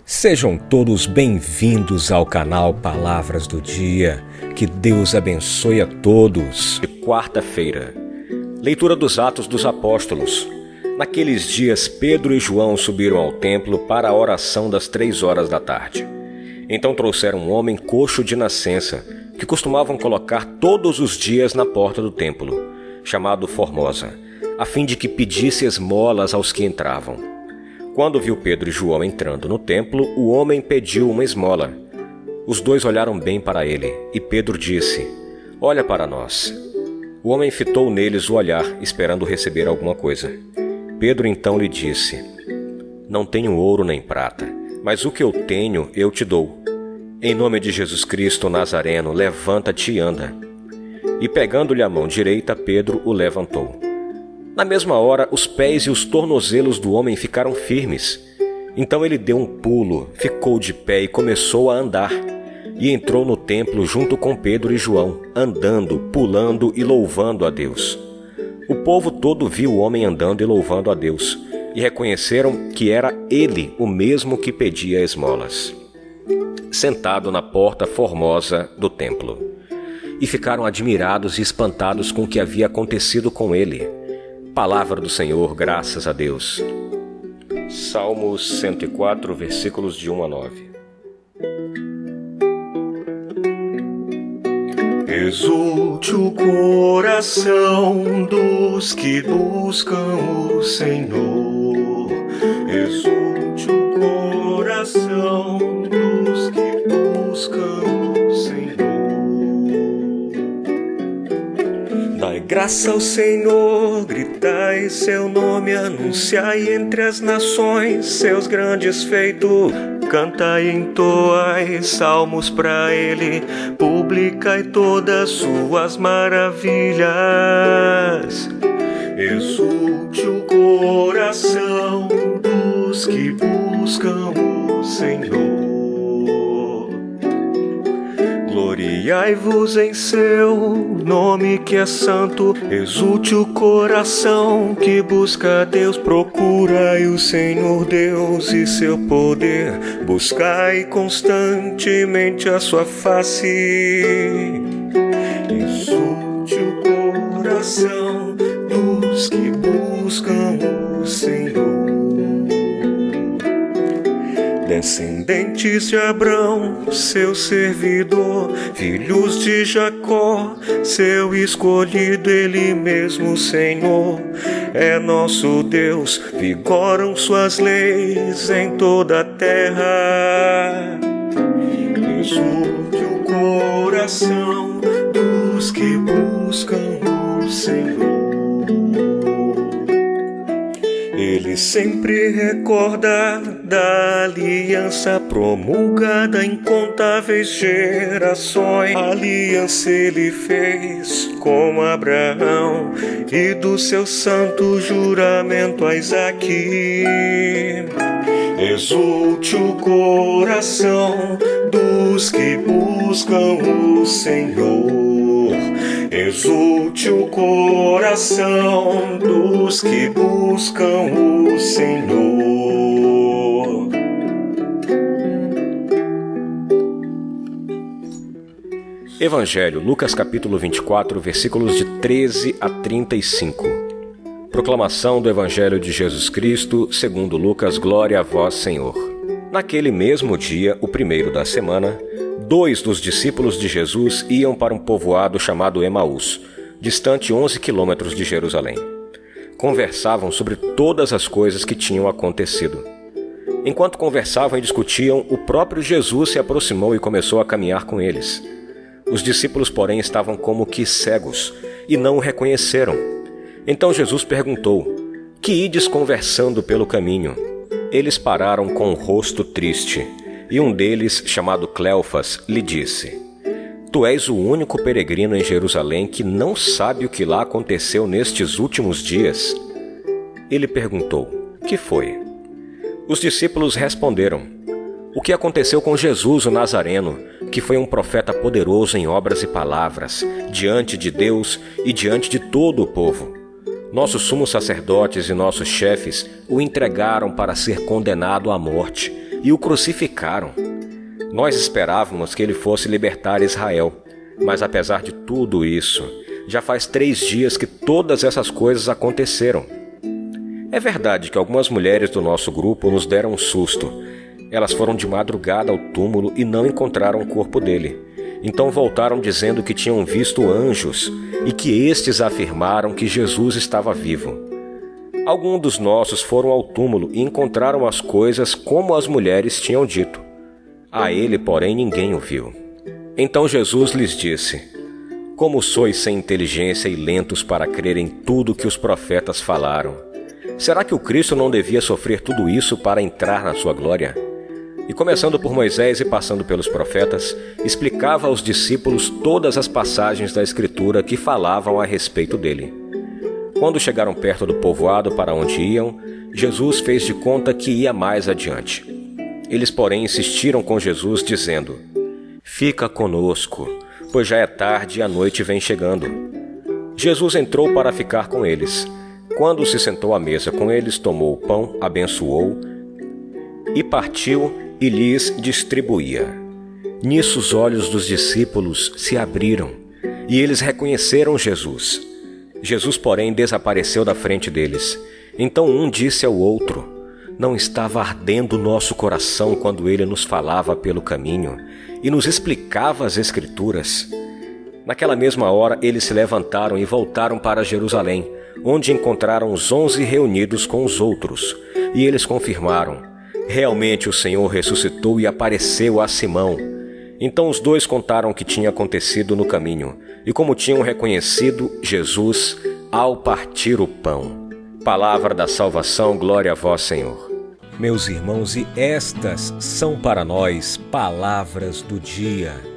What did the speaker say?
Sejam todos bem-vindos ao canal Palavras do Dia. Que Deus abençoe a todos. Quarta-feira, leitura dos Atos dos Apóstolos. Naqueles dias, Pedro e João subiram ao templo para a oração das 3 horas da tarde. Então trouxeram um homem coxo de nascença, que costumavam colocar todos os dias na porta do templo, chamado Formosa, a fim de que pedisse esmolas aos que entravam. Quando viu Pedro e João entrando no templo, o homem pediu uma esmola. Os dois olharam bem para ele, e Pedro disse: "Olha para nós." O homem fitou neles o olhar, esperando receber alguma coisa. Pedro então lhe disse: "Não tenho ouro nem prata, mas o que eu tenho eu te dou. Em nome de Jesus Cristo Nazareno, levanta-te e anda." E pegando-lhe a mão direita, Pedro o levantou. Na mesma hora, os pés e os tornozelos do homem ficaram firmes. Então ele deu um pulo, ficou de pé e começou a andar. E entrou no templo junto com Pedro e João, andando, pulando e louvando a Deus. O povo todo viu o homem andando e louvando a Deus, e reconheceram que era ele o mesmo que pedia esmolas, sentado na porta formosa do templo. E ficaram admirados e espantados com o que havia acontecido com ele. Palavra do Senhor, graças a Deus. Salmos 104, versículos de 1 a 9. Exulte o coração dos que buscam o Senhor. Exulte o coração dos que buscam o Senhor. Dai graça ao Senhor, gritai seu nome, anunciai entre as nações seus grandes feitos. Cantai e entoai salmos para ele, publicai todas suas maravilhas. Exulte o coração dos que buscam o Senhor. Gloriai-vos em seu nome que é santo. Exulte o coração que busca a Deus. Procurai o Senhor Deus e seu poder. Buscai constantemente a sua face. Exulte o coração dos que buscam o Senhor. Descendentes de Abrão, seu servidor, filhos de Jacó, seu escolhido, ele mesmo, Senhor, é nosso Deus, vigoram suas leis em toda a terra. Exulte o coração dos que buscam o Senhor. Ele sempre recorda da aliança promulgada em incontáveis gerações. A aliança ele fez com Abraão e do seu santo juramento a Isaque. Exulte o coração dos que buscam o Senhor. Exulte o coração dos que buscam o Senhor. Evangelho, Lucas capítulo 24, versículos de 13 a 35. Proclamação do Evangelho de Jesus Cristo, segundo Lucas, glória a vós, Senhor. Naquele mesmo dia, o primeiro da semana, 2 dos discípulos de Jesus iam para um povoado chamado Emaús, distante 11 quilômetros de Jerusalém. Conversavam sobre todas as coisas que tinham acontecido. Enquanto conversavam e discutiam, o próprio Jesus se aproximou e começou a caminhar com eles. Os discípulos, porém, estavam como que cegos e não o reconheceram. Então Jesus perguntou: "Que ides conversando pelo caminho?" Eles pararam com o rosto triste, e um deles, chamado Cleofas, lhe disse: "Tu és o único peregrino em Jerusalém que não sabe o que lá aconteceu nestes últimos dias?" Ele perguntou: "Que foi?" Os discípulos responderam: "O que aconteceu com Jesus, o Nazareno, que foi um profeta poderoso em obras e palavras, diante de Deus e diante de todo o povo. Nossos sumos sacerdotes e nossos chefes o entregaram para ser condenado à morte, e o crucificaram. Nós esperávamos que ele fosse libertar Israel, mas apesar de tudo isso, já faz 3 dias que todas essas coisas aconteceram. É verdade que algumas mulheres do nosso grupo nos deram um susto. Elas foram de madrugada ao túmulo e não encontraram o corpo dele. Então voltaram dizendo que tinham visto anjos e que estes afirmaram que Jesus estava vivo. Alguns dos nossos foram ao túmulo e encontraram as coisas como as mulheres tinham dito. A ele, porém, ninguém o viu. Então Jesus lhes disse: Como sois sem inteligência e lentos para crer em tudo que os profetas falaram? Será que o Cristo não devia sofrer tudo isso para entrar na sua glória? E começando por Moisés e passando pelos profetas, explicava aos discípulos todas as passagens da Escritura que falavam a respeito dele. Quando chegaram perto do povoado para onde iam, Jesus fez de conta que ia mais adiante. Eles, porém, insistiram com Jesus, dizendo: Fica conosco, pois já é tarde e a noite vem chegando. Jesus entrou para ficar com eles. Quando se sentou à mesa com eles, tomou o pão, abençoou e partiu e lhes distribuía. Nisso os olhos dos discípulos se abriram e eles reconheceram Jesus. Jesus, porém, desapareceu da frente deles. Então um disse ao outro: Não estava ardendo o nosso coração quando ele nos falava pelo caminho e nos explicava as Escrituras? Naquela mesma hora eles se levantaram e voltaram para Jerusalém, onde encontraram os 11 reunidos com os outros. E eles confirmaram: Realmente o Senhor ressuscitou e apareceu a Simão. Então os 2 contaram o que tinha acontecido no caminho e como tinham reconhecido Jesus ao partir o pão. Palavra da salvação, glória a vós, Senhor. Meus irmãos, e estas são para nós palavras do dia.